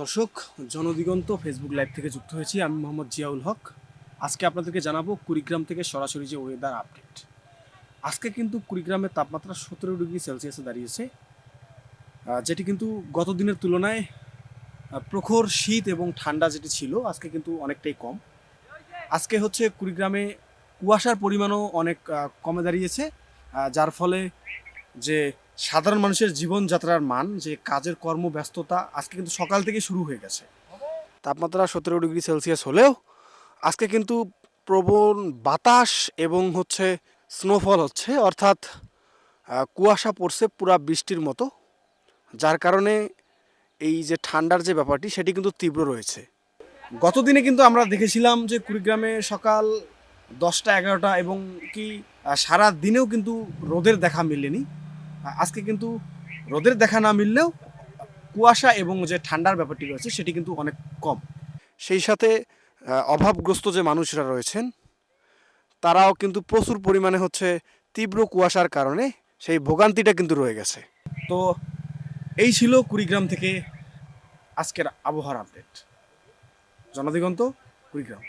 দর্শক, জনদিগন্ত Facebook live থেকে যুক্ত হয়েছি। আমি মোহাম্মদ জিয়াউল হক। আজকে আপনাদেরকে জানাবো কুড়িগ্রাম থেকে সরাসরি যে ওয়েদার আপডেট। আজকে কিন্তু কুড়িগ্রামের তাপমাত্রা 17 ডিগ্রি সেলসিয়াসে দাঁড়িয়েছে, যেটি কিন্তু গত দিনের তুলনায় প্রখর শীত এবং ঠান্ডা যেটি ছিল আজকে কিন্তু অনেকটাই কম। আজকে হচ্ছে কুড়িগ্রামে কুয়াশার পরিমাণও অনেক কমে দাঁড়িয়েছে, যার ফলে যে সাধারণ মানুষের জীবনযাত্রার মান, যে কাজের কর্মব্যস্ততা আজকে কিন্তু সকাল থেকে শুরু হয়ে গেছে। তাপমাত্রা 17 ডিগ্রি সেলসিয়াস হলেও আজকে কিন্তু প্রবল বাতাস এবং স্নোফল হচ্ছে, অর্থাৎ কুয়াশা পড়ছে পুরা বৃষ্টির মতো, যার কারণে এই যে ঠান্ডার যে ব্যাপারটি সেটি কিন্তু তীব্র রয়েছে। গত দিনে কিন্তু আমরা দেখেছিলাম যে কুড়িগ্রামে সকাল 10টা 11টা এবং কি সারা দিনেও কিন্তু রোদের দেখা মেলেনি। আজকে কিন্তু রোদের দেখা না মিললেও কুয়াশা এবং যে ঠান্ডার ব্যাপারটি রয়েছে সেটি কিন্তু অনেক কম। সেই সাথে অভাবগ্রস্ত যে মানুষরা রয়েছেন তারাও কিন্তু প্রচুর পরিমাণে তীব্র কুয়াশার কারণে সেই ভোগান্তিটা কিন্তু রয়ে গেছে। তো এই ছিল কুড়িগ্রাম থেকে আজকের আবহাওয়ার আপডেট। জনদিগন্ত, কুড়িগ্রাম।